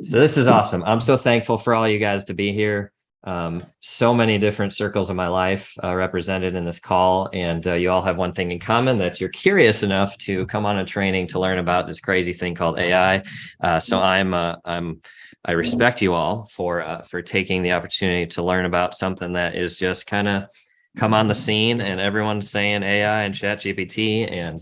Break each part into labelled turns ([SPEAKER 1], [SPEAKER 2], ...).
[SPEAKER 1] So this is awesome. I'm so thankful for all you guys to be here. So many different circles of my life represented in this call, and you all have one thing in common, that you're curious enough to come on a training to learn about this crazy thing called AI. I respect you all for taking the opportunity to learn about something that is just kind of come on the scene, and everyone's saying AI and Chat GPT, and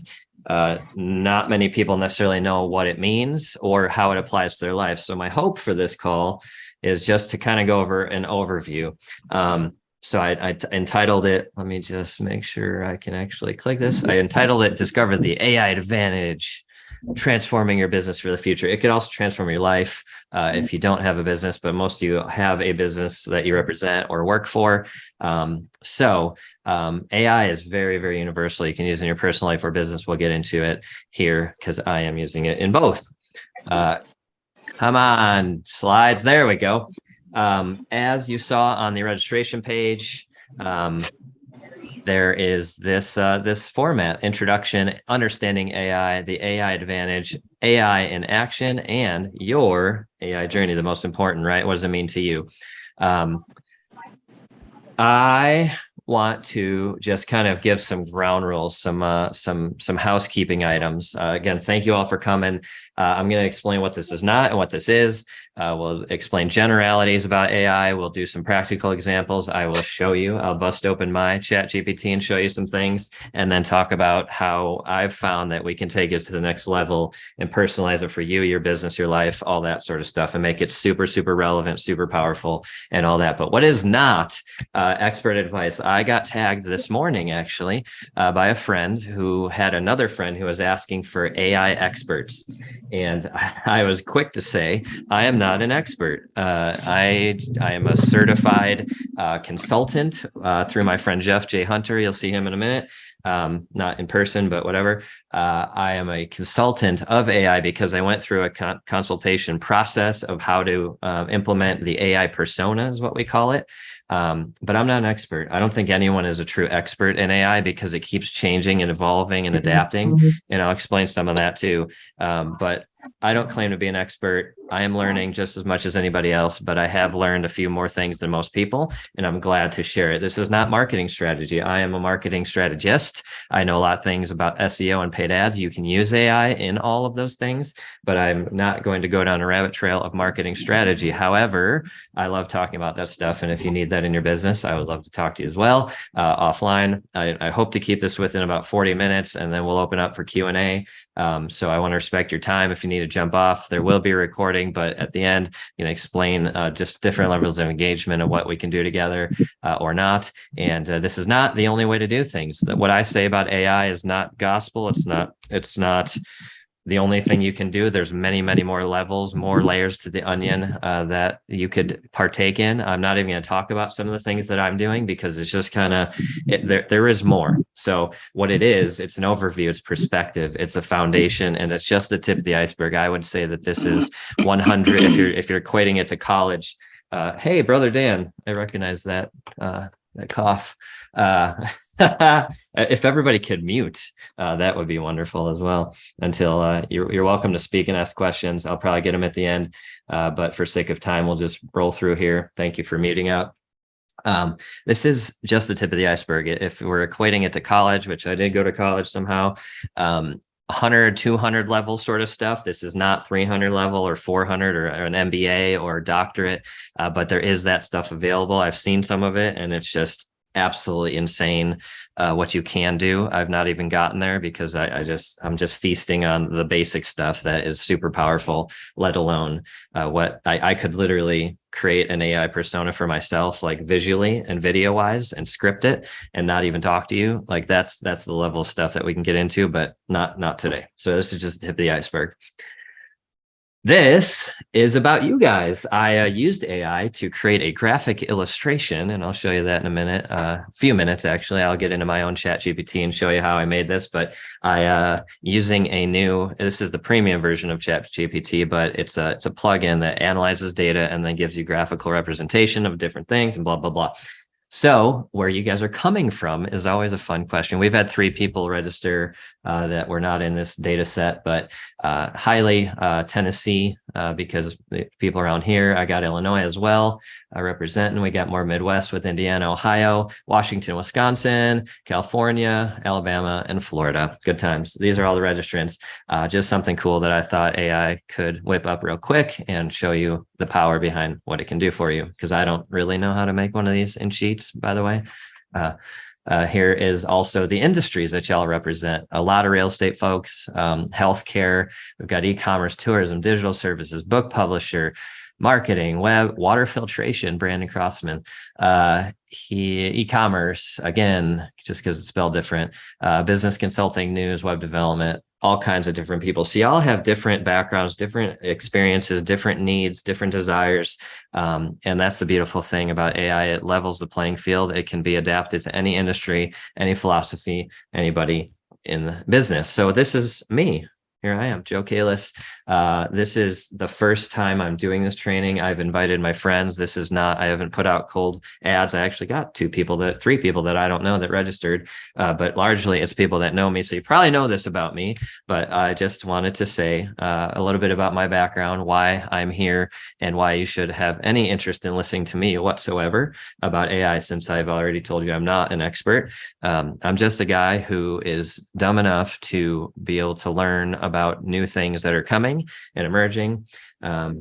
[SPEAKER 1] not many people necessarily know what it means or how it applies to their life. So my hope for this call is just to kind of go over an overview. So I entitled it, let me just make sure I can actually click this. I entitled it Discover the AI Advantage, Transforming Your Business for the Future. It could also transform your life if you don't have a business, but most of you have a business that you represent or work for. AI is very, very universal. You can use it in your personal life or business. We'll get into it here because I am using it in both. Come on, slides. There we go. As you saw on the registration page, there is this format: introduction, understanding AI, the AI advantage, AI in action, and your AI journey. The most important, right? What does it mean to you? I want to just kind of give some ground rules, some housekeeping items. Again, thank you all for coming. I'm going to explain what this is not and what this is. We'll explain generalities about AI. We'll do some practical examples. I will show you. I'll bust open my Chat GPT and show you some things, and then talk about how I've found that we can take it to the next level and personalize it for you, your business, your life, all that sort of stuff, and make it super, super relevant, super powerful, and all that. But what is not expert advice? I got tagged this morning, actually, by a friend who had another friend who was asking for AI experts. And I was quick to say, I am not an expert. I am a certified consultant through my friend Jeff J. Hunter. You'll see him in a minute. Not in person, but whatever. I am a consultant of AI because I went through a consultation process of how to implement the AI persona, is what we call it. But I'm not an expert. I don't think anyone is a true expert in AI because it keeps changing and evolving and adapting. And I'll explain some of that too. But I don't claim to be an expert. I am learning just as much as anybody else, but I have learned a few more things than most people, and I'm glad to share it. This is not marketing strategy. I am a marketing strategist. I know a lot of things about SEO and paid ads. You can use AI in all of those things, but I'm not going to go down a rabbit trail of marketing strategy. However, I love talking about that stuff, and if you need that in your business, I would love to talk to you as well offline. I hope to keep this within about 40 minutes, and then we'll open up for Q&A. So I want to respect your time. If you need to jump off, there will be a recording, but at the end, explain just different levels of engagement and what we can do together or not. And this is not the only way to do things. What I say about AI is not gospel. It's not the only thing you can do. There's many, many more levels, more layers to the onion that you could partake in. I'm not even going to talk about some of the things that I'm doing because it's just kind of, there is more. So what it is, it's an overview, it's perspective, it's a foundation, and it's just the tip of the iceberg. I would say that this is 100, if you're equating it to college. Hey, brother Dan, I recognize that cough. If everybody could mute, that would be wonderful as well. Until you're welcome to speak and ask questions. I'll probably get them at the end, but for sake of time, we'll just roll through here. Thank you for muting out. This is just the tip of the iceberg. If we're equating it to college, which I did go to college somehow, 100, 200 level sort of stuff. This is not 300 level or 400 or an MBA or doctorate, but there is that stuff available. I've seen some of it, and it's just absolutely insane what you can do. I've not even gotten there because I'm just feasting on the basic stuff that is super powerful, let alone what I could literally create an AI persona for myself, like visually and video wise, and script it and not even talk to you. Like that's the level of stuff that we can get into, but not today. So this is just the tip of the iceberg. This is about you guys. I used AI to create a graphic illustration, and I'll show you that in a minute, a few minutes, actually. I'll get into my own Chat GPT and show you how I made this, but using this is the premium version of Chat GPT, but it's a plugin that analyzes data and then gives you graphical representation of different things and blah, blah, blah. So, where you guys are coming from is always a fun question. We've had 3 people register that were not in this data set, but highly Tennessee, because the people around here. I got Illinois as well, representing. We got more Midwest with Indiana, Ohio, Washington, Wisconsin, California, Alabama, and Florida. Good times. These are all the registrants. Just something cool that I thought AI could whip up real quick and show you the power behind what it can do for you, because I don't really know how to make one of these in Sheets, by the way. Here is also the industries that y'all represent. A lot of real estate folks, healthcare. We've got e-commerce, tourism, digital services, book publisher, marketing, web, water filtration, Brandon Crossman, e-commerce, again, just because it's spelled different, business consulting, news, web development, all kinds of different people. So y'all have different backgrounds, different experiences, different needs, different desires. And that's the beautiful thing about AI. It levels the playing field. It can be adapted to any industry, any philosophy, anybody in business. So this is me. Here I am, Joe Kalis. This is the first time I'm doing this training. I've invited my friends. I haven't put out cold ads. I actually got 3 people that I don't know that registered, but largely it's people that know me. So you probably know this about me, but I just wanted to say a little bit about my background, why I'm here, and why you should have any interest in listening to me whatsoever about AI, since I've already told you I'm not an expert. I'm just a guy who is dumb enough to be able to learn about new things that are coming and emerging. But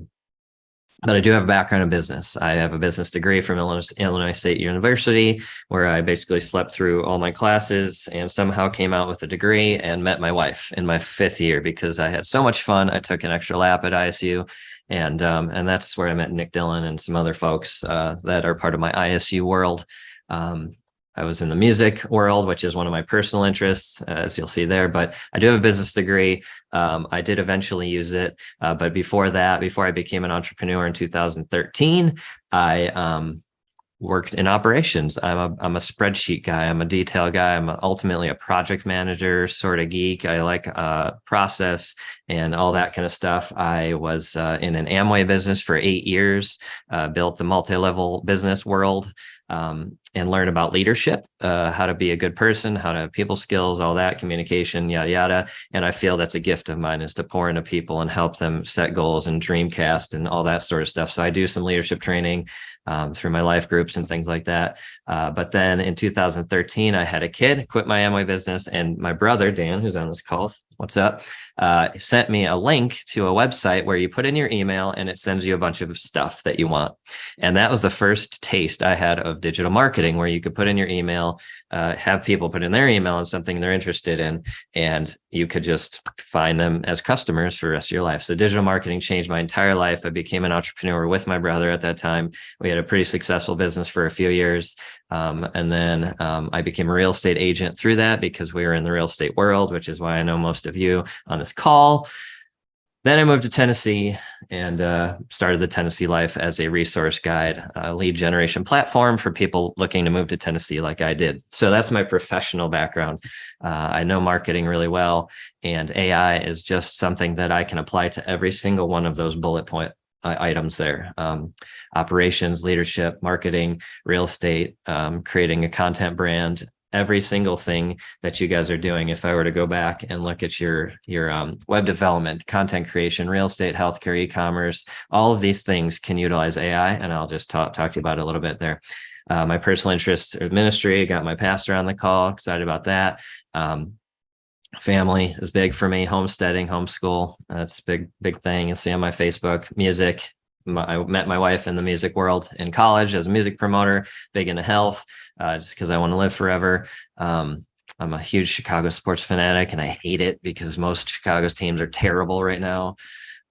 [SPEAKER 1] I do have a background in business. I have a business degree from Illinois State University, where I basically slept through all my classes and somehow came out with a degree and met my wife in my 5th year because I had so much fun. I took an extra lap at ISU, and that's where I met Nick Dillon and some other folks that are part of my ISU world. I was in the music world, which is one of my personal interests, as you'll see there, but I do have a business degree. I did eventually use it. But before I became an entrepreneur in 2013, I worked in operations. I'm a spreadsheet guy. I'm a detail guy. I'm ultimately a project manager, sort of geek. I like process and all that kind of stuff. I was in an Amway business for 8 years, built the multi-level business world, and learn about leadership, how to be a good person, how to have people skills, all that, communication, yada, yada. And I feel that's a gift of mine, is to pour into people and help them set goals and dreamcast and all that sort of stuff. So I do some leadership training through my life groups and things like that. But then in 2013, I had a kid, quit my Amway business, and my brother, Dan, who's on this call, what's up, sent me a link to a website where you put in your email and it sends you a bunch of stuff that you want. And that was the first taste I had of digital marketing, where you could put in your email, have people put in their email on something they're interested in, and you could just find them as customers for the rest of your life. So digital marketing changed my entire life. I became an entrepreneur with my brother at that time. We had a pretty successful business for a few years. And then I became a real estate agent through that, because we were in the real estate world, which is why I know most of you on this call. Then I moved to Tennessee and started the Tennessee Life as a resource guide, lead generation platform for people looking to move to Tennessee like I did. So that's my professional background. I know marketing really well, and AI is just something that I can apply to every single one of those bullet point items there. Operations, leadership, marketing, real estate, creating a content brand, every single thing that you guys are doing. If I were to go back and look at your web development, content creation, real estate, healthcare, e-commerce, all of these things can utilize AI, and I'll just talk to you about it a little bit there. My personal interests are ministry. Got my pastor on the call. Excited about that. Family is big for me. Homesteading, homeschool. That's a big thing. You'll see on my Facebook. Music. I met my wife in the music world in college as a music promoter, big into health, just because I want to live forever. I'm a huge Chicago sports fanatic, and I hate it because most Chicago's teams are terrible right now.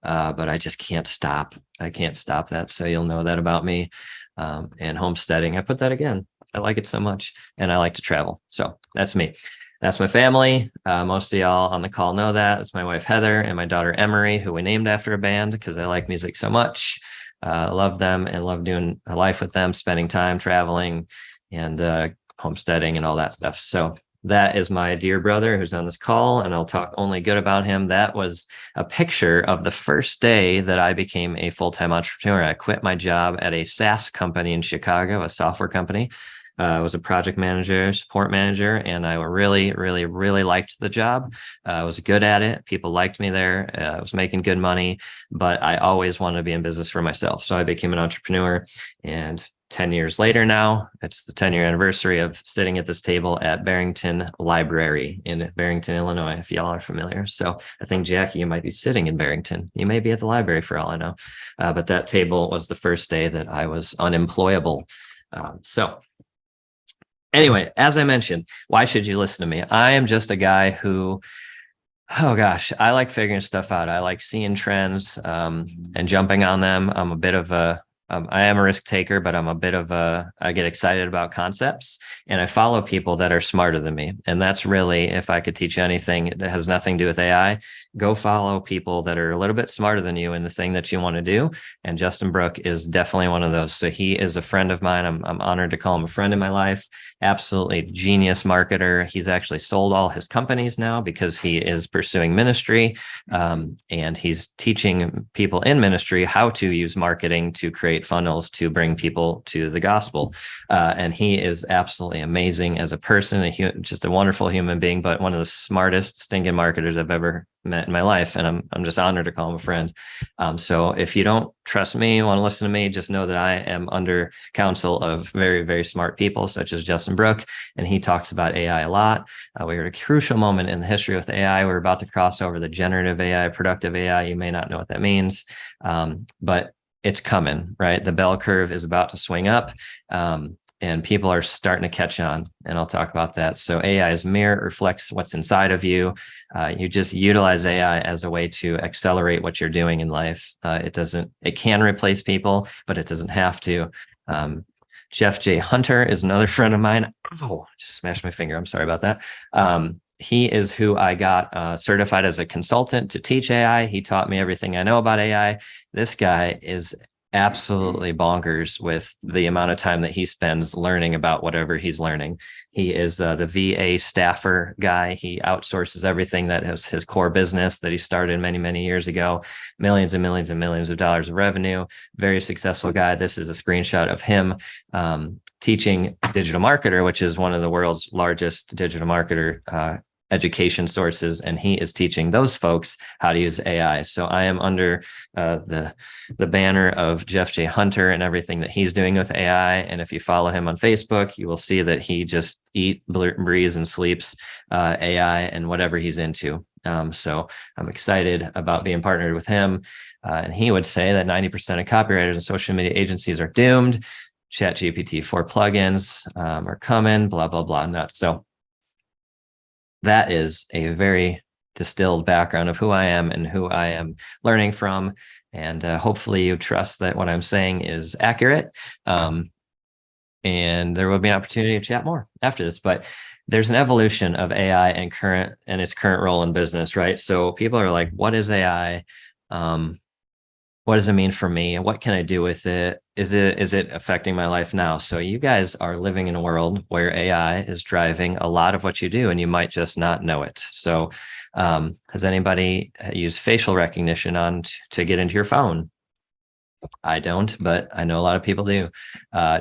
[SPEAKER 1] But I just can't stop. I can't stop that. So you'll know that about me. And homesteading, I put that again. I like it so much, and I like to travel. So that's me. That's my family. Most of y'all on the call know that. It's my wife, Heather, and my daughter, Emery, who we named after a band because I like music so much. Love them and love doing a life with them, spending time traveling and homesteading and all that stuff. So that is my dear brother who's on this call, and I'll talk only good about him. That was a picture of the first day that I became a full-time entrepreneur. I quit my job at a SaaS company in Chicago, a software company. I was a project manager, support manager, and I really, really, really liked the job. I was good at it. People liked me there. I was making good money, but I always wanted to be in business for myself. So I became an entrepreneur, and 10 years later now, it's the 10-year anniversary of sitting at this table at Barrington Library in Barrington, Illinois, if y'all are familiar. So I think, Jackie, you might be sitting in Barrington. You may be at the library for all I know. But that table was the first day that I was unemployable. So anyway, as I mentioned, why should you listen to me? I am just a guy who, oh gosh, I like figuring stuff out. I like seeing trends and jumping on them. I'm a bit of I am a risk taker, but I get excited about concepts, and I follow people that are smarter than me. And that's really, if I could teach you anything that has nothing to do with AI, go follow people that are a little bit smarter than you in the thing that you want to do. And Justin Brook is definitely one of those. So he is a friend of mine. I'm honored to call him a friend in my life. Absolutely genius marketer. He's actually sold all his companies now because he is pursuing ministry. And he's teaching people in ministry how to use marketing to create funnels to bring people to the gospel. And he is absolutely amazing as a person, just a wonderful human being, but one of the smartest stinking marketers I've ever met in my life. And I'm just honored to call him a friend. So if you don't trust me, want to listen to me, just know that I am under counsel of very, very smart people such as Justin Brook. And he talks about AI a lot. We're at a crucial moment in the history with AI. We're about to cross over the generative AI, productive AI. You may not know what that means, but it's coming, right? The bell curve is about to swing up. And people are starting to catch on, and I'll talk about that. So AI's mirror reflects what's inside of you. You just utilize AI as a way to accelerate what you're doing in life. It can replace people, but it doesn't have to. Jeff J. Hunter is another friend of mine. Oh, just smashed my finger. I'm sorry about that. He is who I got certified as a consultant to teach AI. He taught me everything I know about AI. This guy is absolutely bonkers with the amount of time that he spends learning about whatever he's learning. He is the VA staffer guy. He outsources everything that is his core business that he started many, many years ago. Millions and millions and millions of dollars of revenue. Very successful guy. This is a screenshot of him teaching Digital Marketer, which is one of the world's largest digital marketer education sources, and he is teaching those folks how to use AI. So I am under the banner of Jeff J. Hunter and everything that he's doing with AI. And if you follow him on Facebook, you will see that he just breathes and sleeps AI and whatever he's into. So I'm excited about being partnered with him. And he would say that 90% of copywriters and social media agencies are doomed. ChatGPT 4 plugins are coming, blah, blah, blah, nuts. So that is a very distilled background of who I am and who I am learning from. And hopefully you trust that what I'm saying is accurate. And there will be an opportunity to chat more after this. But there's an evolution of AI and its current role in business, right? So people are like, what is AI? What does it mean for me? What can I do with it? Is it affecting my life now? So you guys are living in a world where AI is driving a lot of what you do, and you might just not know it. So has anybody used facial recognition to get into your phone? I don't, but I know a lot of people do.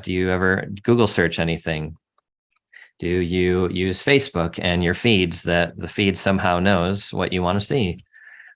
[SPEAKER 1] Do you ever Google search anything? Do you use Facebook and your feeds that the feed somehow knows what you want to see?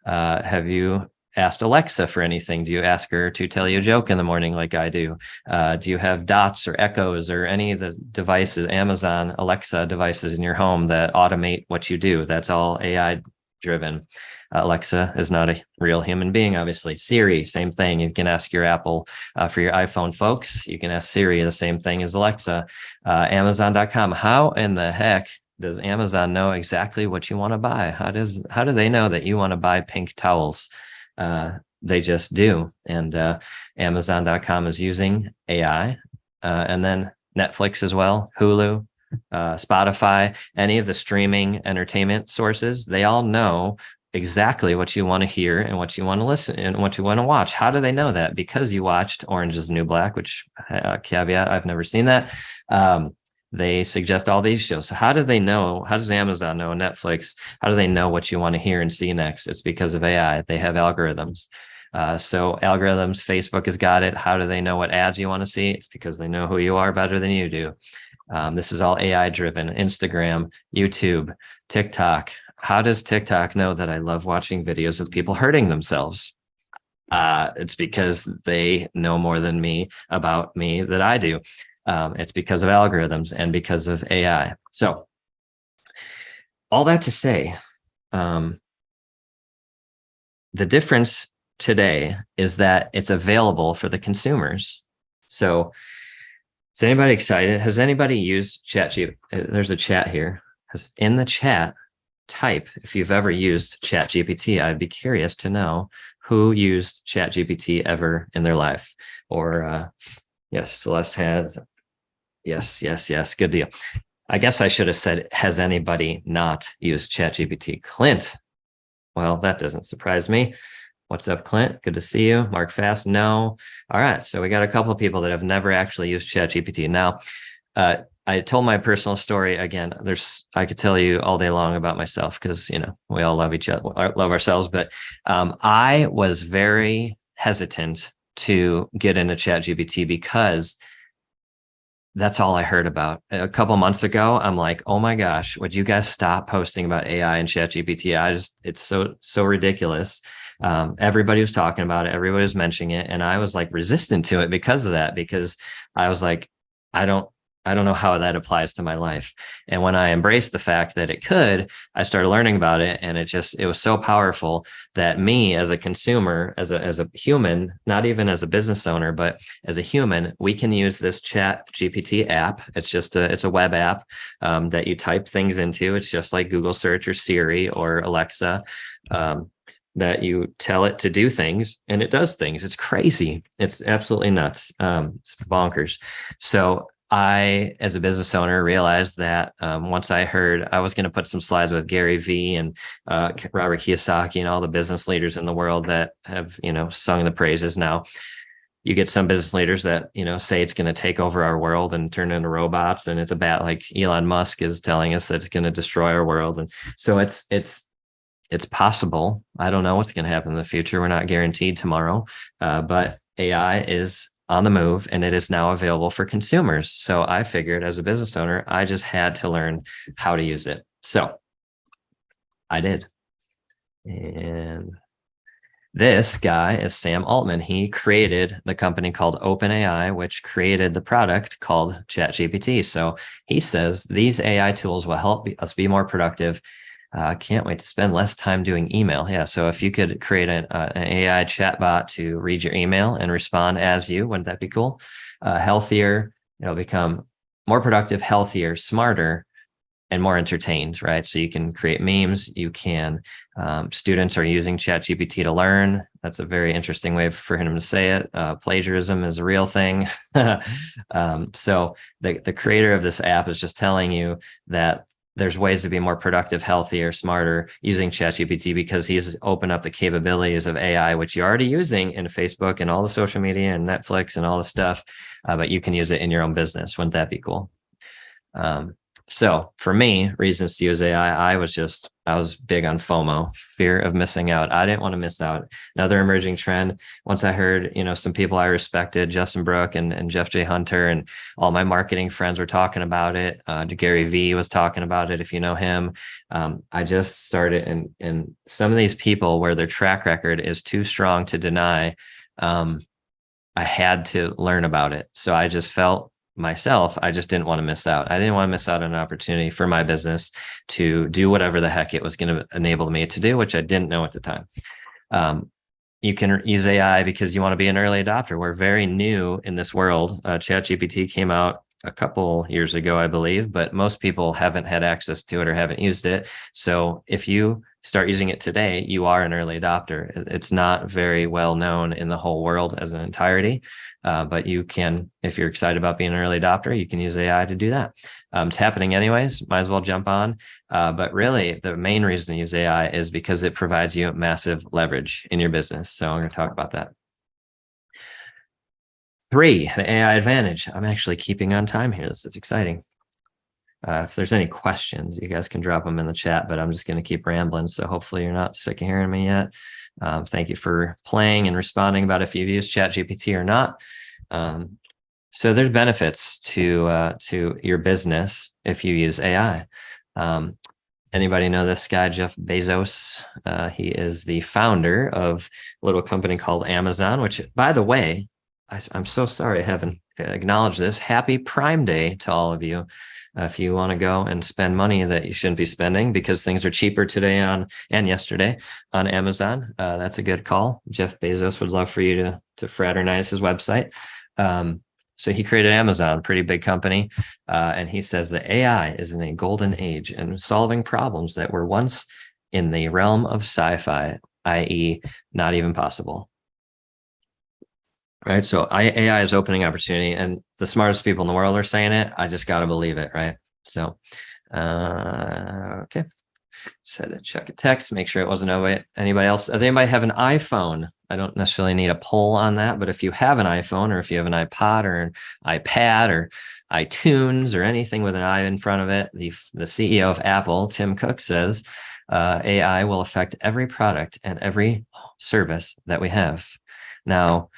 [SPEAKER 1] Have you asked Alexa for anything? Do you ask her to tell you a joke in the morning like I do? Do you have dots or echoes or any of the devices, Amazon Alexa devices in your home that automate what you do? That's all AI driven. Alexa is not a real human being, obviously. Siri, same thing. You can ask your Apple for your iPhone folks. You can ask Siri the same thing as Alexa. Amazon.com. How in the heck does Amazon know exactly what you want to buy? How do they know that you want to buy pink towels? They just do. And Amazon.com is using AI, and then Netflix as well, Hulu, Spotify, any of the streaming entertainment sources, they all know exactly what you want to hear and what you want to listen and what you want to watch. How do they know that? Because you watched Orange is the New Black, which caveat, I've never seen that. They suggest all these shows. So how do they know? How does Amazon know, Netflix? How do they know what you want to hear and see next? It's because of AI. They have algorithms. So algorithms, Facebook has got it. How do they know what ads you want to see? It's because they know who you are better than you do. This is all AI driven. Instagram, YouTube, TikTok. How does TikTok know that I love watching videos of people hurting themselves? It's because they know more than me about me that I do. It's because of algorithms and because of AI. So all that to say, the difference today is that it's available for the consumers. So is anybody excited? Has anybody used ChatGPT? There's a chat here. In the chat, type if you've ever used ChatGPT. I'd be curious to know who used ChatGPT ever in their life. Or yes, Celeste has. Yes. Good deal. I guess I should have said, has anybody not used ChatGPT? Clint. Well, that doesn't surprise me. What's up, Clint? Good to see you. Mark Fast. No. All right. So we got a couple of people that have never actually used ChatGPT. Now, I told my personal story again. I could tell you all day long about myself because we all love each other, love ourselves. But I was very hesitant to get into ChatGPT because that's all I heard about. A couple months ago, I'm like, oh my gosh, would you guys stop posting about AI and ChatGPT? It's so ridiculous. Everybody was talking about it, everybody was mentioning it, and I was like resistant to it because of that, because I was like, I don't know how that applies to my life. And when I embraced the fact that it could, I started learning about it, and it was so powerful that me as a consumer, as a human, not even as a business owner, but as a human, we can use this Chat GPT app. It's a web app that you type things into. It's just like Google search or Siri or Alexa. That you tell it to do things and it does things. It's crazy. It's absolutely nuts. It's bonkers. So I, as a business owner, realized that once I heard I was going to put some slides with Gary Vee and Robert Kiyosaki and all the business leaders in the world that have, sung the praises. Now, you get some business leaders that, say it's going to take over our world and turn into robots. And it's about like Elon Musk is telling us that it's going to destroy our world. And so it's possible. I don't know what's going to happen in the future. We're not guaranteed tomorrow, but AI is on the move and it is now available for consumers. So I figured as a business owner, I just had to learn how to use it. So I did. And this guy is Sam Altman. He created the company called OpenAI, which created the product called ChatGPT. So he says these AI tools will help us be more productive. Can't wait to spend less time doing email. Yeah. So if you could create an AI chatbot to read your email and respond as you, wouldn't that be cool? Healthier, it'll become more productive, healthier, smarter, and more entertained, right? So you can create memes. You can, students are using ChatGPT to learn. That's a very interesting way for him to say it. Plagiarism is a real thing. So the creator of this app is just telling you that there's ways to be more productive, healthier, smarter using ChatGPT because he's opened up the capabilities of AI, which you're already using in Facebook and all the social media and Netflix and all the stuff, but you can use it in your own business. Wouldn't that be cool? So for me, reasons to use AI, I was big on FOMO, fear of missing out. I didn't want to miss out. Another emerging trend. Once I heard, some people I respected, Justin Brooke and Jeff J. Hunter, and all my marketing friends were talking about it. Gary Vee was talking about it, if you know him. I just started, and some of these people where their track record is too strong to deny, I had to learn about it. So I just felt myself, I just didn't want to miss out. I didn't want to miss out on an opportunity for my business to do whatever the heck it was going to enable me to do, which I didn't know at the time. You can use AI because you want to be an early adopter. We're very new in this world. ChatGPT came out a couple years ago, I believe, but most people haven't had access to it or haven't used it. So if you start using it today, you are an early adopter. It's not very well known in the whole world as an entirety, but you can, if you're excited about being an early adopter, you can use AI to do that. It's happening anyways, might as well jump on. But really, the main reason to use AI is because it provides you massive leverage in your business. So I'm going to talk about that. 3, the AI advantage. I'm actually keeping on time here. This is exciting. If there's any questions, you guys can drop them in the chat, but I'm just going to keep rambling. So hopefully you're not sick of hearing me yet. Thank you for playing and responding about if you've used ChatGPT or not. So there's benefits to your business if you use AI. Anybody know this guy, Jeff Bezos? He is the founder of a little company called Amazon, which, by the way, I'm so sorry I haven't acknowledged this. Happy Prime Day to all of you. If you want to go and spend money that you shouldn't be spending because things are cheaper today and yesterday on Amazon, that's a good call. Jeff Bezos would love for you to fraternize his website. So he created Amazon, pretty big company. And he says that AI is in a golden age and solving problems that were once in the realm of sci-fi, i.e. not even possible. Right. So AI is opening opportunity, and the smartest people in the world are saying it. I just got to believe it. Right. So, okay. Said to check a text, make sure it wasn't anybody else. Does anybody have an iPhone? I don't necessarily need a poll on that, but if you have an iPhone or if you have an iPod or an iPad or iTunes or anything with an I in front of it, the CEO of Apple, Tim Cook, says AI will affect every product and every service that we have. Now,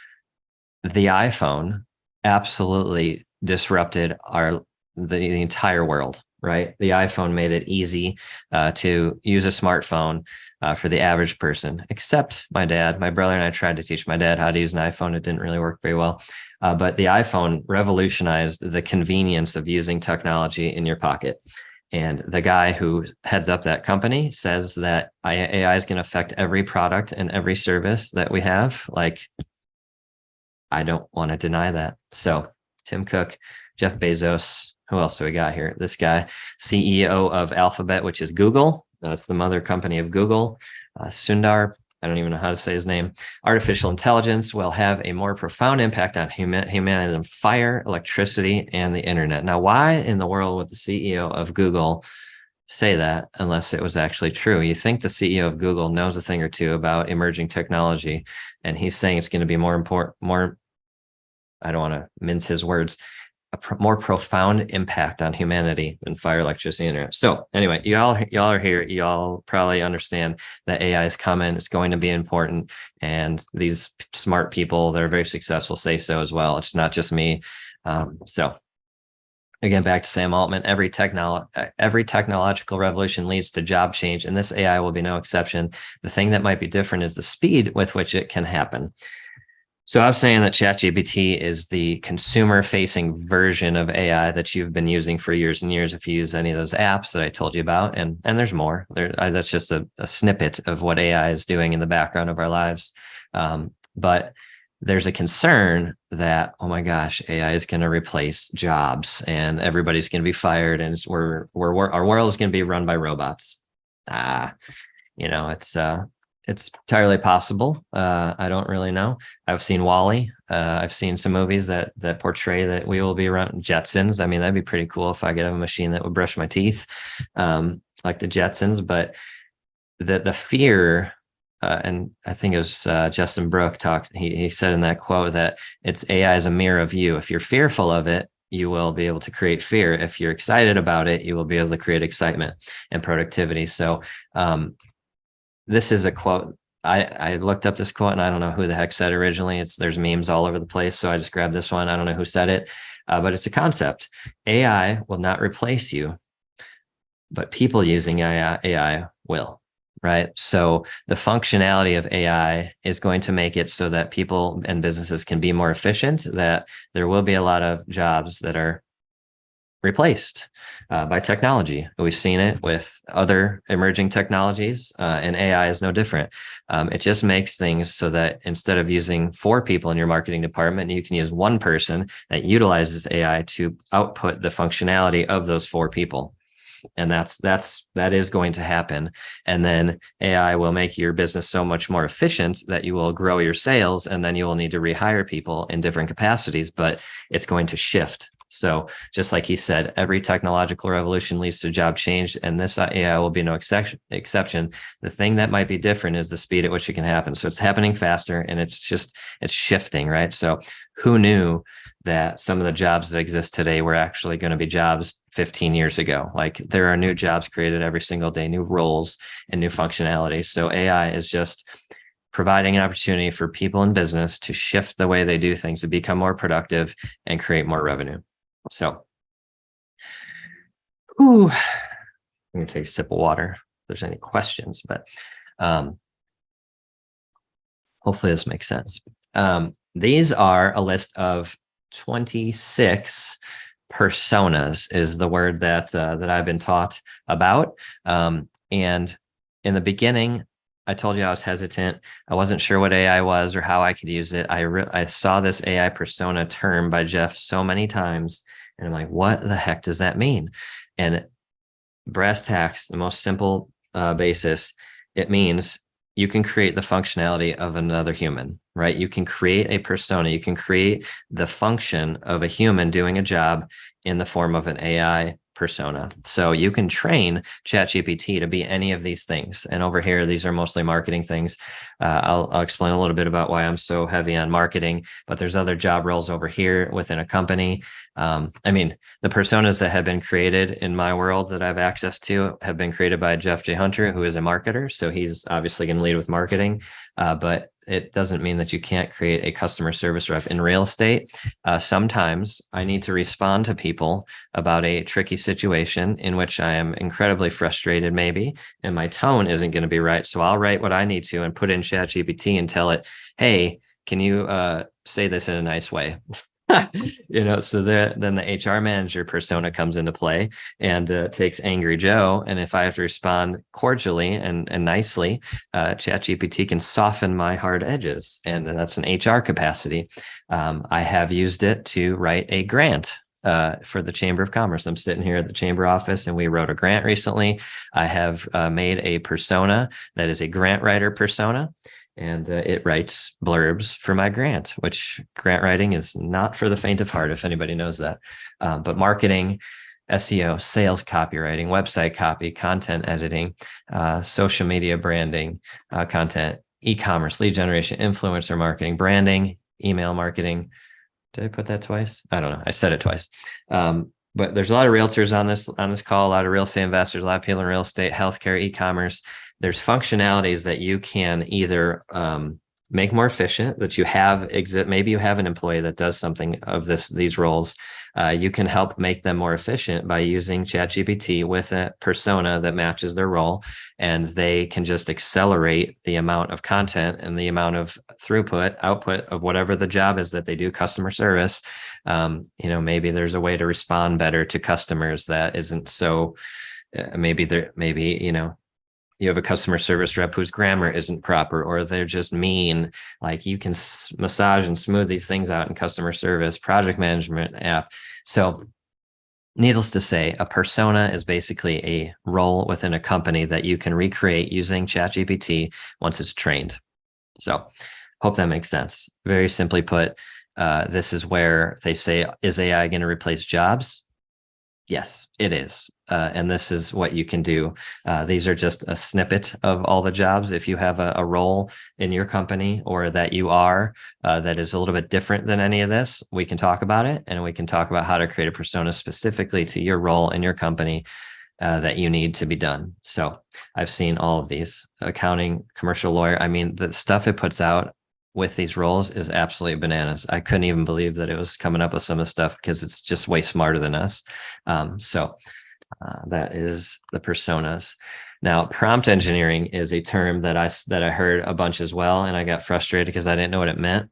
[SPEAKER 1] the iPhone absolutely disrupted the entire world. Right. The iPhone made it easy to use a smartphone for the average person, except my dad. My brother and I tried to teach my dad how to use an iPhone. It didn't really work very well. But the iPhone revolutionized the convenience of using technology in your pocket. And the guy who heads up that company says that AI is going to affect every product and every service that we have. Like, I don't want to deny that. So Tim Cook, Jeff Bezos, who else do we got here? This guy, CEO of Alphabet, which is Google. That's the mother company of Google. Sundar, I don't even know how to say his name. Artificial intelligence will have a more profound impact on humanity than fire, electricity, and the internet. Now, why in the world would the CEO of Google say that unless it was actually true? You think the CEO of Google knows a thing or two about emerging technology, and he's saying it's going to be more important, I don't want to mince his words, more profound impact on humanity than fire, electricity, and internet. So anyway, y'all are here. Y'all probably understand that AI is coming. It's going to be important. And these smart people that are very successful say so as well. It's not just me. So again, back to Sam Altman, every technological revolution leads to job change, and this AI will be no exception. The thing that might be different is the speed with which it can happen. So I was saying that ChatGPT is the consumer-facing version of AI that you've been using for years and years if you use any of those apps that I told you about. And there's more. That's just a snippet of what AI is doing in the background of our lives. But there's a concern that, oh my gosh, AI is going to replace jobs and everybody's going to be fired and our world is going to be run by robots. It's entirely possible. I don't really know. I've seen Wall-E. I've seen some movies that portray that we will be around Jetsons. I mean, that'd be pretty cool if I could have a machine that would brush my teeth, like the Jetsons. But the fear, and I think it was Justin Brooke talked. He said in that quote that it's AI is a mirror of you. If you're fearful of it, you will be able to create fear. If you're excited about it, you will be able to create excitement and productivity. So, this is a quote. I looked up this quote and I don't know who the heck said it originally. There's memes all over the place. So I just grabbed this one. I don't know who said it, but it's a concept. AI will not replace you, but people using AI will, right? So the functionality of AI is going to make it so that people and businesses can be more efficient, that there will be a lot of jobs that are replaced by technology. We've seen it with other emerging technologies, and AI is no different. It just makes things so that instead of using 4 people in your marketing department, you can use one person that utilizes AI to output the functionality of those 4 people. And that is going to happen. And then AI will make your business so much more efficient that you will grow your sales, and then you will need to rehire people in different capacities, but it's going to shift. So just like he said, every technological revolution leads to job change, and this AI will be no exception. The thing that might be different is the speed at which it can happen. So it's happening faster, and it's shifting, right? So who knew that some of the jobs that exist today were actually going to be jobs 15 years ago? Like, there are new jobs created every single day, new roles and new functionality. So AI is just providing an opportunity for people in business to shift the way they do things, to become more productive and create more revenue. So, I'm going to take a sip of water if there's any questions, but hopefully this makes sense. These are a list of 26 personas is the word that I've been taught about. And in the beginning, I told you I was hesitant. I wasn't sure what AI was or how I could use it. I saw this AI persona term by Jeff so many times, and I'm like, what the heck does that mean? And brass tacks, the most simple basis, it means you can create the functionality of another human, right? You can create a persona. You can create the function of a human doing a job in the form of an AI persona. So you can train ChatGPT to be any of these things. And over here, these are mostly marketing things. I'll explain a little bit about why I'm so heavy on marketing, but there's other job roles over here within a company. The personas that have been created in my world that I have access to have been created by Jeff J. Hunter, who is a marketer. So he's obviously going to lead with marketing, but it doesn't mean that you can't create a customer service rep in real estate. Sometimes I need to respond to people about a tricky situation in which I am incredibly frustrated, maybe, and my tone isn't going to be right. So I'll write what I need to and put in ChatGPT and tell it, hey, can you say this in a nice way? So then the HR manager persona comes into play and takes Angry Joe. And if I have to respond cordially and nicely, ChatGPT can soften my hard edges. And that's an HR capacity. I have used it to write a grant for the Chamber of Commerce. I'm sitting here at the Chamber office and we wrote a grant recently. I have made a persona that is a grant writer persona. And it writes blurbs for my grant, which grant writing is not for the faint of heart, if anybody knows that. But marketing, SEO, sales copywriting, website copy, content editing, social media branding, content, e-commerce, lead generation, influencer marketing, branding, email marketing. Did I put that twice? I don't know. I said it twice. But there's a lot of realtors on this call, a lot of real estate investors, a lot of people in real estate, healthcare, e-commerce. There's functionalities that you can either make more efficient, that you have maybe you have an employee that does something of these roles. You can help make them more efficient by using ChatGPT with a persona that matches their role, and they can just accelerate the amount of content and the amount of output of whatever the job is that they do, customer service. Maybe there's a way to respond better to customers that isn't so. You have a customer service rep whose grammar isn't proper, or they're just mean. Like, you can massage and smooth these things out in customer service, project management app. So needless to say, a persona is basically a role within a company that you can recreate using ChatGPT once it's trained. So hope that makes sense. Very simply put, this is where they say, is AI going to replace jobs? Yes, it is. And this is what you can do. These are just a snippet of all the jobs. If you have a role in your company or that you are that is a little bit different than any of this, we can talk about it, and we can talk about how to create a persona specifically to your role in your company that you need to be done. So I've seen all of these: accounting, commercial lawyer. The stuff it puts out with these roles is absolutely bananas. I couldn't even believe that it was coming up with some of the stuff, because it's just way smarter than us. That is the personas. Now, prompt engineering is a term that I heard a bunch as well, and I got frustrated because I didn't know what it meant.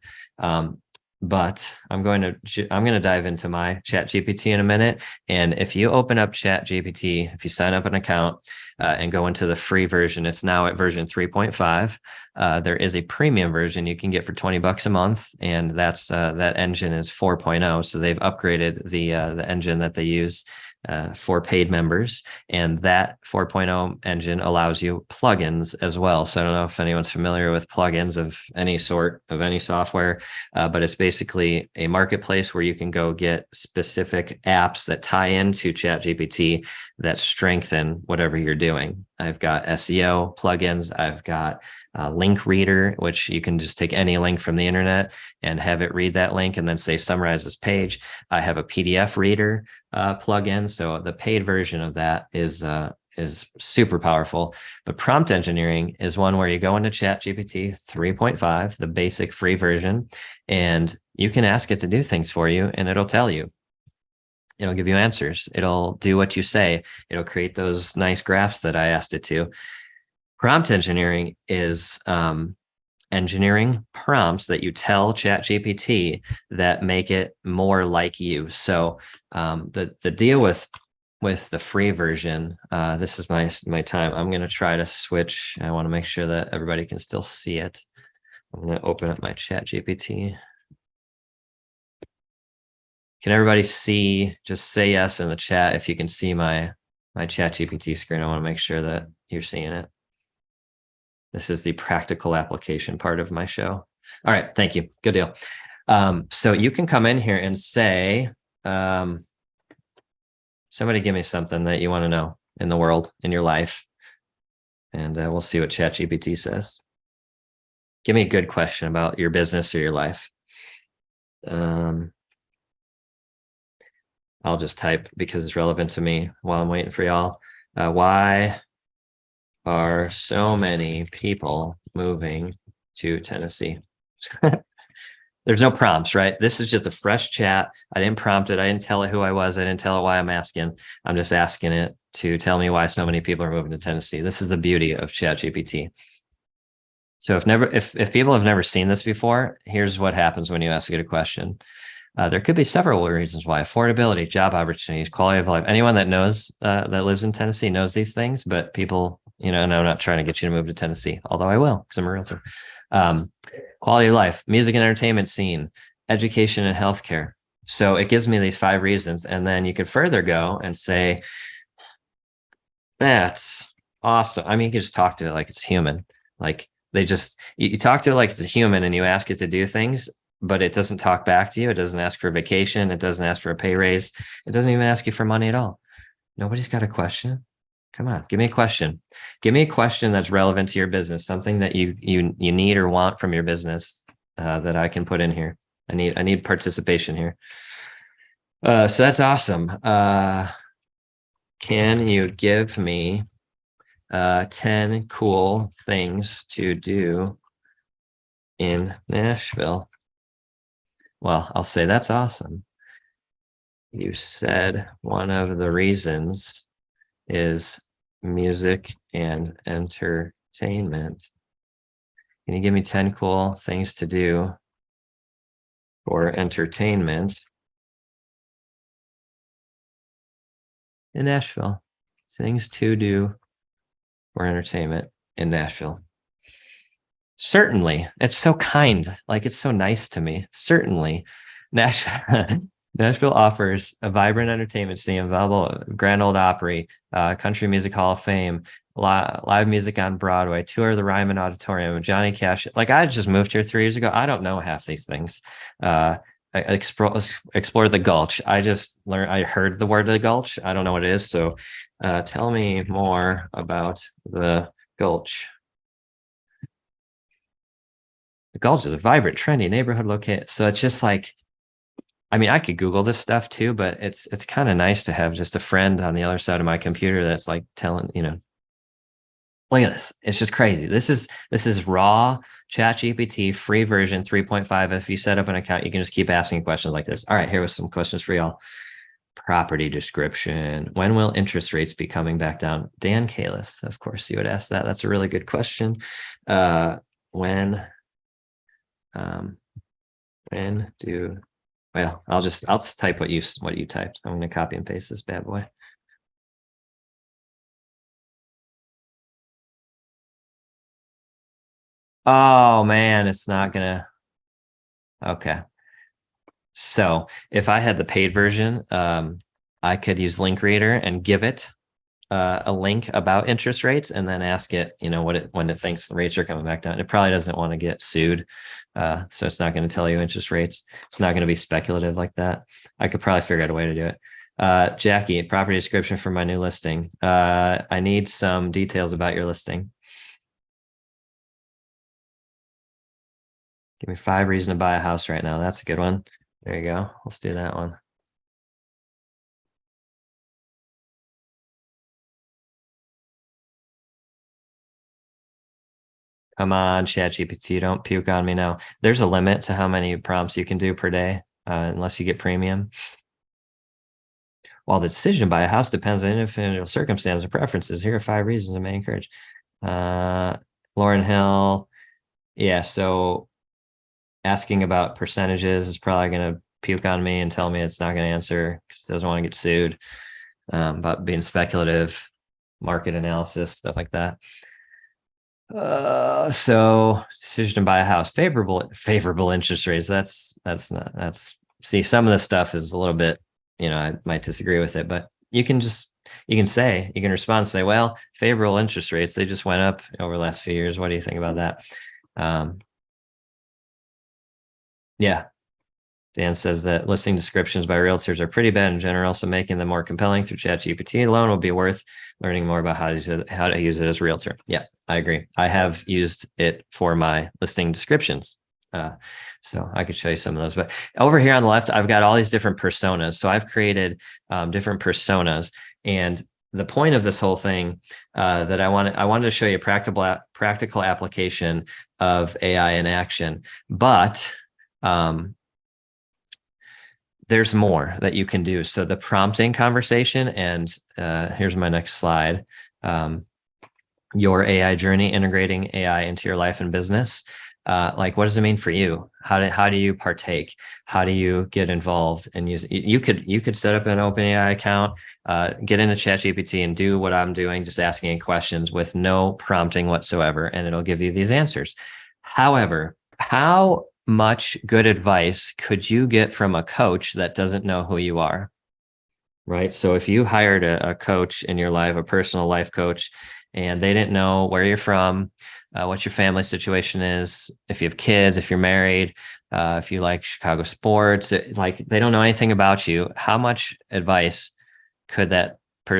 [SPEAKER 1] But I'm going to dive into my ChatGPT in a minute. And if you open up ChatGPT, if you sign up an account and go into the free version, it's now at version 3.5. There is a premium version you can get for $20 a month, and that engine is 4.0. So they've upgraded the engine that they use for paid members, and that 4.0 engine allows you plugins as well. So I don't know if anyone's familiar with plugins of any sort, of any software, but it's basically a marketplace where you can go get specific apps that tie into ChatGPT that strengthen whatever you're doing. I've got SEO plugins. I've got link reader, which you can just take any link from the internet and have it read that link and then say, summarize this page. I have a PDF reader plugin. So the paid version of that is is super powerful. But prompt engineering is one where you go into ChatGPT 3.5, the basic free version, and you can ask it to do things for you, and it'll tell you. It'll give you answers. It'll do what you say. It'll create those nice graphs that I asked it to. Prompt engineering is engineering prompts that you tell ChatGPT that make it more like you. So the deal with the free version, this is my time. I'm going to try to switch. I want to make sure that everybody can still see it. I'm going to open up my ChatGPT. Can everybody see? Just say yes in the chat if you can see my ChatGPT screen. I want to make sure that you're seeing it. This is the practical application part of my show. All right, thank you. Good deal. So you can come in here and say, somebody give me something that you want to know in the world, in your life. And we'll see what ChatGPT says. Give me a good question about your business or your life. I'll just type because it's relevant to me while I'm waiting for y'all. Why are so many people moving to Tennessee? There's no prompts, right? This is just a fresh chat. I didn't prompt it. I didn't tell it who I was. I didn't tell it why I'm asking. I'm just asking it to tell me why so many people are moving to Tennessee. This is the beauty of ChatGPT. So if people have never seen this before, here's what happens when you ask it a question. There could be several reasons why: affordability, job opportunities, quality of life. Anyone that knows that lives in Tennessee knows these things, but people, and I'm not trying to get you to move to Tennessee, although I will because I'm a realtor. Quality of life, music and entertainment scene, education and healthcare. So it gives me these 5 reasons, and then you could further go and say, that's awesome. I mean, you can just talk to it like it's human. Like you talk to it like it's a human, and you ask it to do things, but it doesn't talk back to you. It doesn't ask for a vacation. It doesn't ask for a pay raise. It doesn't even ask you for money at all. Nobody's got a question. Come on, give me a question. Give me a question that's relevant to your business, something that you need or want from your business that I can put in here. I need participation here. So that's awesome. Can you give me 10 cool things to do in Nashville? Well, I'll say that's awesome. You said one of the reasons is music and entertainment. Can you give me 10 cool things to do for entertainment in Nashville? Things to do for entertainment in Nashville. Certainly. It's so kind. Like, it's so nice to me. Certainly. Nashville offers a vibrant entertainment scene, available Grand Ole Opry, Country Music Hall of Fame, live music on Broadway, tour of the Ryman Auditorium, Johnny Cash. Like, I just moved here 3 years ago. I don't know half these things. Explore the Gulch. I heard the word the Gulch. I don't know what it is. So tell me more about the Gulch. The Gulch is a vibrant, trendy neighborhood located. So it's just like, I mean, I could Google this stuff too, but it's kind of nice to have just a friend on the other side of my computer that's like telling, look at this. It's just crazy. This is raw ChatGPT free version 3.5. If you set up an account, you can just keep asking questions like this. All right, here was some questions for y'all. Property description. When will interest rates be coming back down? Dan Kalis, of course, you would ask that. That's a really good question. When do Well, I'll just type what you typed. I'm going to copy and paste this bad boy. Oh man, it's not gonna. Okay. So if I had the paid version, I could use Link Reader and give it a link about interest rates, and then ask it, when it thinks rates are coming back down. It probably doesn't want to get sued, so it's not going to tell you interest rates. It's not going to be speculative like that. I could probably figure out a way to do it. Jackie, property description for my new listing. I need some details about your listing. Give me 5 reasons to buy a house right now. That's a good one. There you go. Let's do that one. Come on, ChatGPT, don't puke on me now. There's a limit to how many prompts you can do per day, unless you get premium. While the decision to buy a house depends on individual circumstances and preferences, here are 5 reasons I may encourage. Lauren Hill, yeah, so asking about percentages is probably going to puke on me and tell me it's not going to answer because it doesn't want to get sued. About being speculative, market analysis, stuff like that. So decision to buy a house, favorable interest rates. That's see, some of this stuff is a little bit, I might disagree with it, but you can respond and say, well, favorable interest rates, they just went up over the last few years. What do you think about that? Yeah. Dan says that listing descriptions by realtors are pretty bad in general, so making them more compelling through ChatGPT alone will be worth learning more about how to use it as a realtor. Yeah, I agree. I have used it for my listing descriptions. So I could show you some of those. But over here on the left, I've got all these different personas. So I've created different personas. And the point of this whole thing that I wanted to show you a practical application of AI in action. But there's more that you can do. So the prompting conversation, and here's my next slide. Your AI journey, integrating AI into your life and business. Like, what does it mean for you? How do you partake? How do you get involved and use it? You could set up an OpenAI account, get into ChatGPT and do what I'm doing, just asking it questions with no prompting whatsoever, and it'll give you these answers. However, how much good advice could you get from a coach that doesn't know who you are? Right. So if you hired a coach in your life, a personal life coach, and they didn't know where you're from, what your family situation is, if you have kids, if you're married, if you like Chicago sports, like they don't know anything about you, how much advice could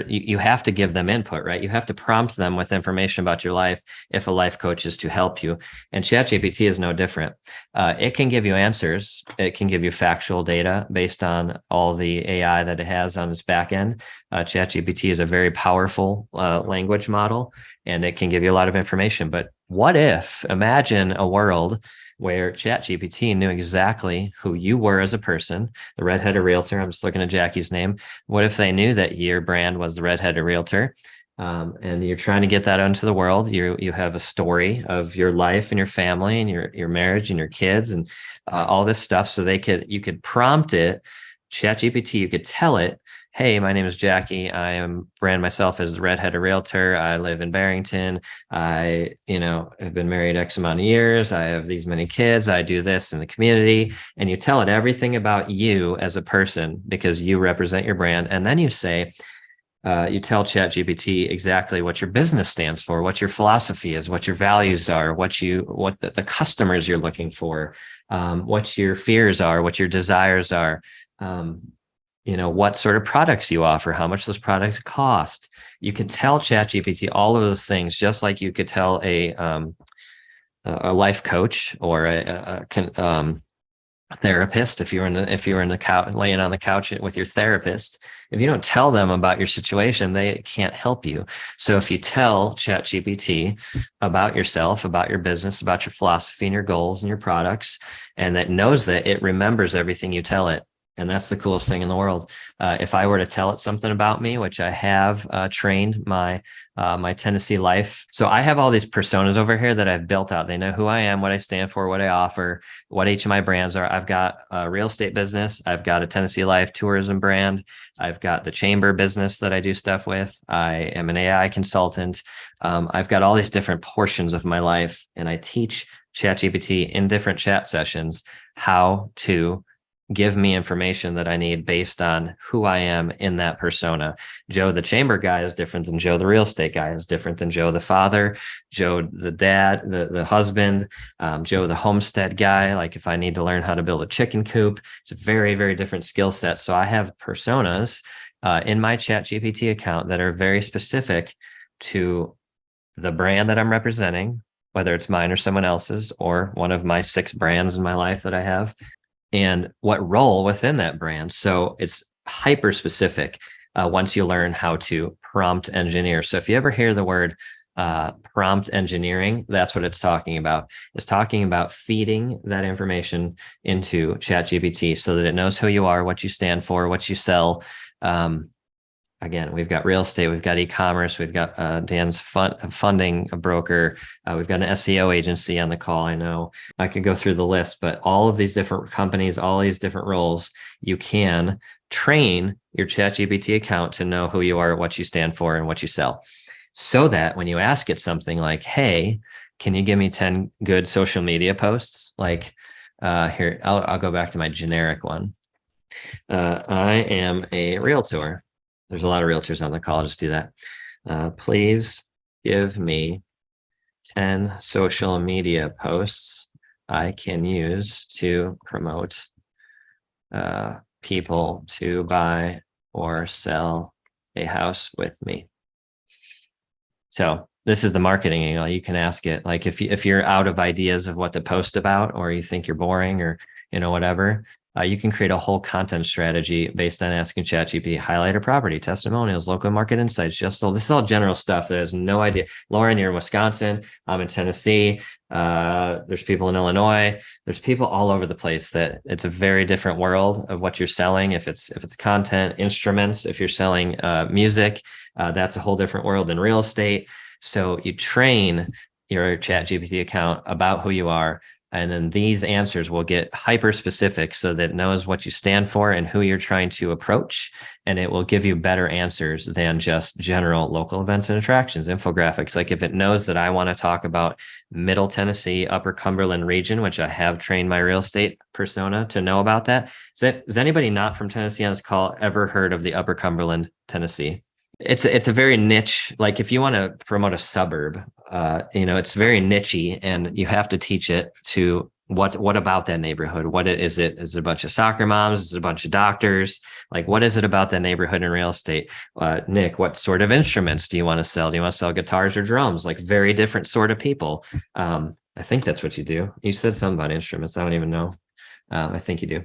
[SPEAKER 1] you have to give them input, right? You have to prompt them with information about your life if a life coach is to help you. And ChatGPT is no different. It can give you answers. It can give you factual data based on all the AI that it has on its back end. ChatGPT is a very powerful language model, and it can give you a lot of information. But imagine a world where ChatGPT knew exactly who you were as a person, the redheaded realtor. I'm just looking at Jackie's name. What if they knew that your brand was the redheaded realtor, and you're trying to get that into the world? You have a story of your life and your family and your marriage and your kids and all this stuff. So you could prompt it, ChatGPT. You could tell it, hey, my name is Jackie. I am brand myself as the redheaded realtor. I live in Barrington. I, have been married X amount of years. I have these many kids. I do this in the community. And you tell it everything about you as a person because you represent your brand. And then you say, you tell ChatGPT exactly what your business stands for, what your philosophy is, what your values are, what the customers you're looking for, what your fears are, what your desires are. What sort of products you offer, how much those products cost. You can tell ChatGPT all of those things, just like you could tell a life coach or a therapist. If you were in the couch, laying on the couch with your therapist, if you don't tell them about your situation, they can't help you. So if you tell ChatGPT about yourself, about your business, about your philosophy and your goals and your products, and that knows that, it remembers everything you tell it. And that's the coolest thing in the world. If I were to tell it something about me, which I have trained my Tennessee life. So I have all these personas over here that I've built out. They know who I am, what I stand for, what I offer, what each of my brands are. I've got a real estate business. I've got a Tennessee Life tourism brand. I've got the chamber business that I do stuff with. I am an AI consultant. I've got all these different portions of my life, and I teach ChatGPT in different chat sessions how to give me information that I need based on who I am in that persona. Joe, the chamber guy, is different than Joe, the real estate guy, is different than Joe, the father, Joe, the dad, the husband, Joe, the homestead guy. Like if I need to learn how to build a chicken coop, it's a very, very different skill set. So I have personas in my ChatGPT account that are very specific to the brand that I'm representing, whether it's mine or someone else's, or one of my 6 brands in my life that I have, and what role within that brand. So it's hyper specific once you learn how to prompt engineer. So if you ever hear the word prompt engineering. That's what it's talking about. It's talking about feeding that information into ChatGPT so that it knows who you are, what you stand for, what you sell. Again, we've got real estate, we've got e-commerce, we've got Dan's funding a broker, we've got an SEO agency on the call. I know I could go through the list, but all of these different companies, all these different roles, you can train your ChatGPT account to know who you are, what you stand for, and what you sell. So that when you ask it something like, hey, can you give me 10 good social media posts? Like here, I'll go back to my generic one. I am a realtor. There's a lot of realtors on the call. I'll just do that. Please give me 10 social media posts I can use to promote people to buy or sell a house with me. So this is the marketing angle. You can ask it, like, if you're out of ideas of what to post about, or you think you're boring, or whatever, you can create a whole content strategy based on asking ChatGPT. Highlight a property, testimonials, local market insights. Just so this is all general stuff that has no idea. Lauren, you're in Wisconsin. I'm in Tennessee. There's people in Illinois. There's people all over the place. That it's a very different world of what you're selling. If it's content, instruments. If you're selling music, that's a whole different world than real estate. So you train your ChatGPT account about who you are. And then these answers will get hyper specific so that it knows what you stand for and who you're trying to approach. And it will give you better answers than just general local events and attractions, infographics. Like if it knows that I want to talk about Middle Tennessee, Upper Cumberland region, which I have trained my real estate persona to know about that. Has anybody not from Tennessee on this call ever heard of the Upper Cumberland, Tennessee? It's a very niche, like if you want to promote a suburb, it's very nichey, and you have to teach it to what about that neighborhood? What is it? Is it a bunch of soccer moms? Is it a bunch of doctors? Like, what is it about that neighborhood in real estate? Nick, what sort of instruments do you want to sell? Do you want to sell guitars or drums? Like very different sort of people. I think that's what you do. You said something about instruments. I don't even know. I think you do.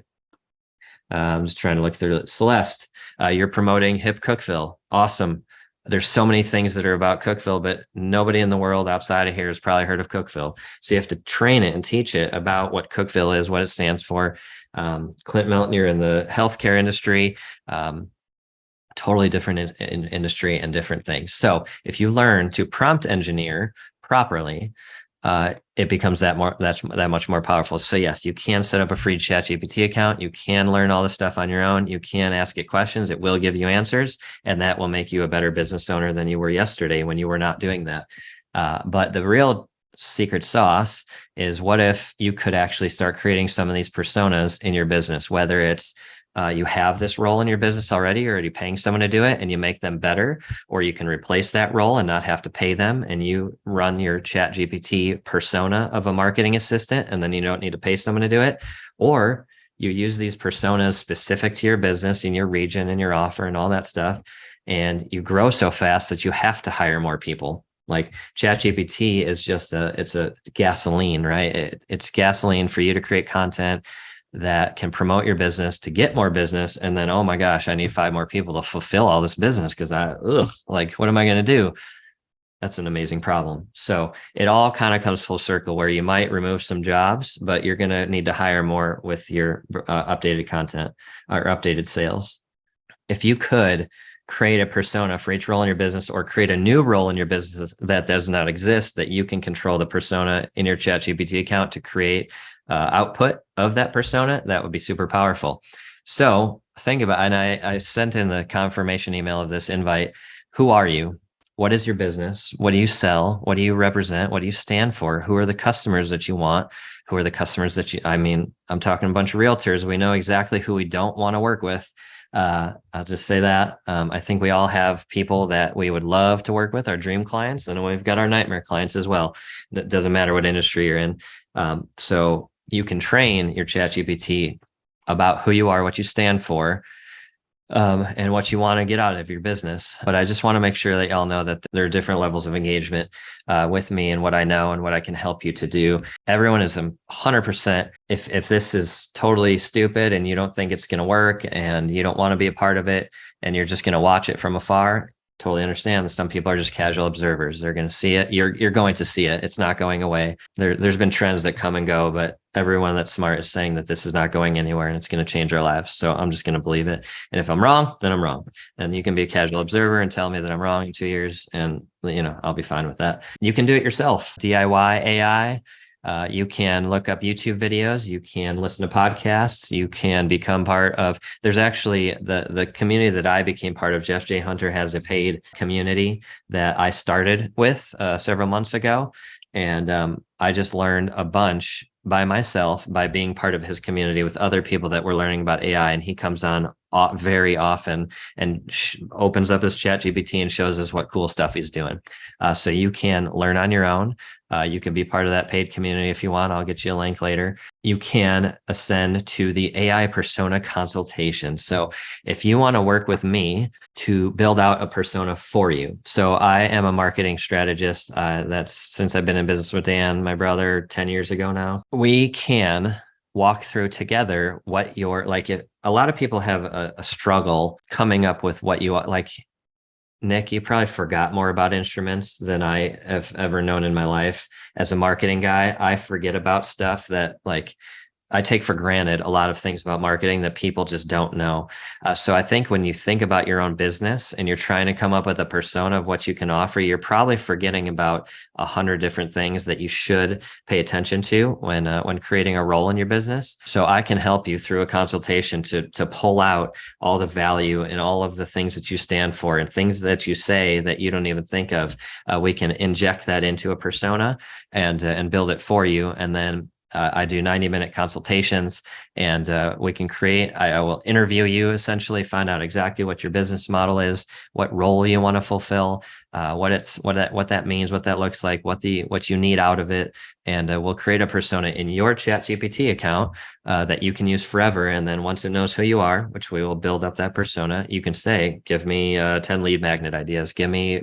[SPEAKER 1] I'm just trying to look through it. Celeste, you're promoting Hip Cookville. Awesome. There's so many things that are about Cookville, but nobody in the world outside of here has probably heard of Cookville. So you have to train it and teach it about what Cookville is, what it stands for. Clint Melton, you're in the healthcare industry, totally different industry and different things. So if you learn to prompt engineer properly, it becomes that much more powerful. So yes, you can set up a free ChatGPT account. You can learn all this stuff on your own. You can ask it questions. It will give you answers, and that will make you a better business owner than you were yesterday when you were not doing that. But the real secret sauce is, what if you could actually start creating some of these personas in your business, whether it's you have this role in your business already, or are you paying someone to do it and you make them better, or you can replace that role and not have to pay them, and you run your ChatGPT persona of a marketing assistant, and then you don't need to pay someone to do it. Or you use these personas specific to your business and your region and your offer and all that stuff, and you grow so fast that you have to hire more people. Like ChatGPT is just it's a gasoline, right? It's gasoline for you to create content that can promote your business, to get more business. And then, oh my gosh, I need 5 more people to fulfill all this business because what am I going to do? That's an amazing problem. So it all kind of comes full circle, where you might remove some jobs, but you're going to need to hire more with your updated content or updated sales. If you could create a persona for each role in your business, or create a new role in your business that does not exist, that you can control the persona in your ChatGPT account to create output of that persona, that would be super powerful. So think about, and I sent in the confirmation email of this invite. Who are you? What is your business? What do you sell? What do you represent? What do you stand for? Who are the customers that you want? Who are the customers that I'm talking a bunch of realtors. We know exactly who we don't want to work with. I'll just say that. I think we all have people that we would love to work with, our dream clients, and we've got our nightmare clients as well. It doesn't matter what industry you're in. So you can train your ChatGPT about who you are, what you stand for, and what you want to get out of your business. But I just want to make sure that y'all know that there are different levels of engagement with me, and what I know and what I can help you to do. Everyone is 100%. If this is totally stupid and you don't think it's going to work and you don't want to be a part of it and you're just going to watch it from afar, totally understand. Some people are just casual observers. They're going to see it. You're going to see it. It's not going away. There's been trends that come and go, but everyone that's smart is saying that this is not going anywhere and it's going to change our lives. So I'm just going to believe it. And if I'm wrong, then I'm wrong. And you can be a casual observer and tell me that I'm wrong in 2 years, and I'll be fine with that. You can do it yourself. DIY AI. You can look up YouTube videos. You can listen to podcasts. You can become part of. There's actually the community that I became part of. Jeff J. Hunter has a paid community that I started with several months ago, and I just learned a bunch by myself by being part of his community with other people that were learning about AI. And he comes on very often and opens up his chat GPT and shows us what cool stuff he's doing. So you can learn on your own. You can be part of that paid community if you want. I'll get you a link later. You can ascend to the AI persona consultation. So if you want to work with me to build out a persona for you. So I am a marketing strategist. That's since I've been in business with Dan, my brother, 10 years ago now. We can walk through together what you're like. A lot of people have a struggle coming up with what you like. Nick, you probably forgot more about instruments than I have ever known in my life. As a marketing guy, I forget about stuff that I take for granted a lot of things about marketing that people just don't know. So I think when you think about your own business and you're trying to come up with a persona of what you can offer, you're probably forgetting about 100 different things that you should pay attention to when creating a role in your business. So I can help you through a consultation to pull out all the value and all of the things that you stand for and things that you say that you don't even think of. We can inject that into a persona and build it for you, and then I do 90-minute consultations, and we can create. I will interview you, essentially find out exactly what your business model is, what role you want to fulfill, what that means, what that looks like, what you need out of it, and we'll create a persona in your ChatGPT account that you can use forever. And then once it knows who you are, which we will build up that persona, you can say, "Give me 10 lead magnet ideas. Give me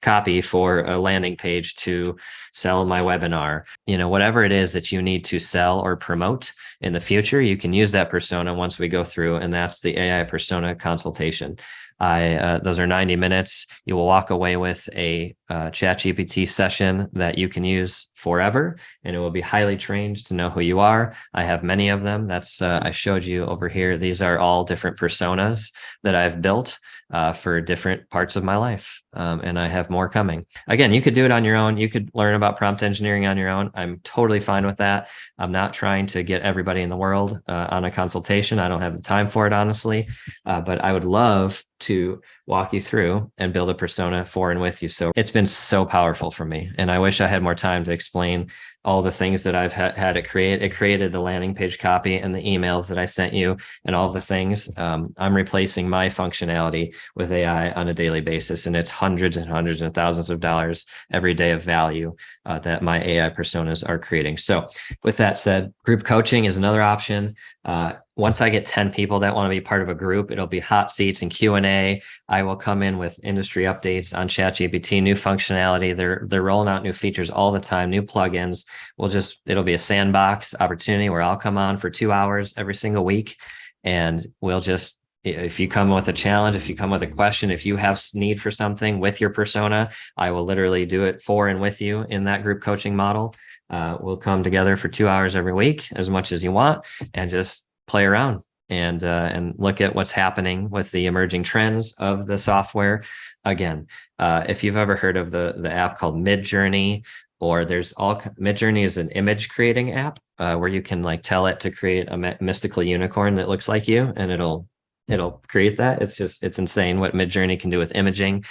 [SPEAKER 1] copy for a landing page to sell my webinar." Whatever it is that you need to sell or promote in the future, you can use that persona once we go through, and that's the AI persona consultation. Those are 90 minutes. You will walk away with a ChatGPT session that you can use forever, and it will be highly trained to know who you are. I have many of them. I showed you over here. These are all different personas that I've built for different parts of my life. And I have more coming. Again, you could do it on your own. You could learn about prompt engineering on your own. I'm totally fine with that. I'm not trying to get everybody in the world on a consultation. I don't have the time for it, honestly. But I would love to walk you through and build a persona for and with you. So it's been so powerful for me. And I wish I had more time to explain all the things that I've had it create. It created the landing page copy and the emails that I sent you and all the things. I'm replacing my functionality with AI on a daily basis. And it's hundreds and hundreds and thousands of dollars every day of value that my AI personas are creating. So with that said, group coaching is another option. Once I get 10 people that want to be part of a group, it'll be hot seats and Q&A. I will come in with industry updates on ChatGPT, new functionality. They're rolling out new features all the time, new plugins. It'll be a sandbox opportunity where I'll come on for 2 hours every single week. And if you come with a challenge, if you come with a question, if you have need for something with your persona, I will literally do it for and with you in that group coaching model. We'll come together for 2 hours every week, as much as you want, and just play around and look at what's happening with the emerging trends of the software. Again, if you've ever heard of the app called Midjourney, or Midjourney is an image creating app where you can tell it to create a mystical unicorn that looks like you, and it'll create that. It's insane what Midjourney can do with imaging.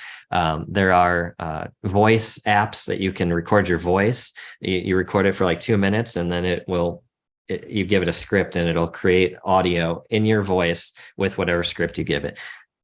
[SPEAKER 1] There are voice apps that you can record your voice. You record it for 2 minutes, and then you give it a script and it'll create audio in your voice with whatever script you give it.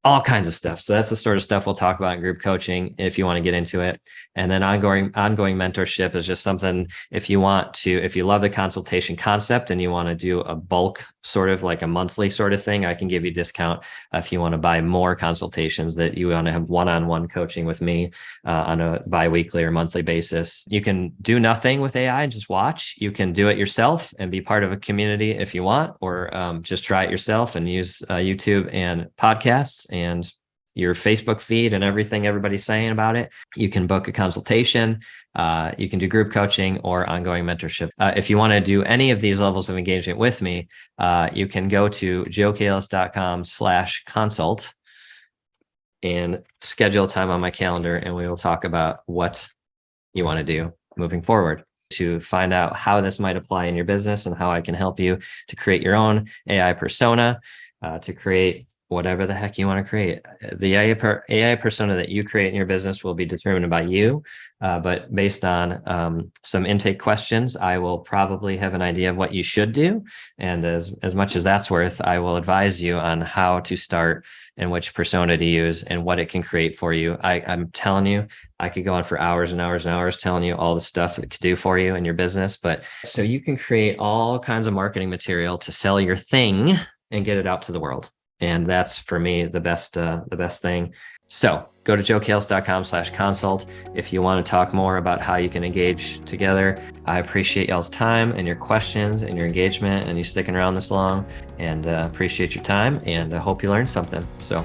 [SPEAKER 1] All kinds of stuff. So that's the sort of stuff we'll talk about in group coaching if you want to get into it. And then ongoing mentorship is just something, if you love the consultation concept and you want to do a bulk sort of a monthly sort of thing, I can give you a discount if you want to buy more consultations, that you want to have one-on-one coaching with me on a bi-weekly or monthly basis. You can do nothing with AI and just watch. You can do it yourself and be part of a community if you want, or just try it yourself and use YouTube and podcasts. And your Facebook feed and everything everybody's saying about it, you can book a consultation. You can do group coaching or ongoing mentorship. If you want to do any of these levels of engagement with me, you can go to joekalis.com/consult and schedule a time on my calendar, and we will talk about what you want to do moving forward to find out how this might apply in your business and how I can help you to create your own AI persona, to create whatever the heck you want to create. The AI persona that you create in your business will be determined by you, but based on some intake questions, I will probably have an idea of what you should do. And as much as that's worth, I will advise you on how to start and which persona to use and what it can create for you. I'm telling you, I could go on for hours and hours and hours telling you all the stuff it could do for you in your business. But so you can create all kinds of marketing material to sell your thing and get it out to the world. And that's, for me, the best thing. So go to joekalis.com/consult if you want to talk more about how you can engage together. I appreciate y'all's time and your questions and your engagement and you sticking around this long, and appreciate your time, and I hope you learned something. So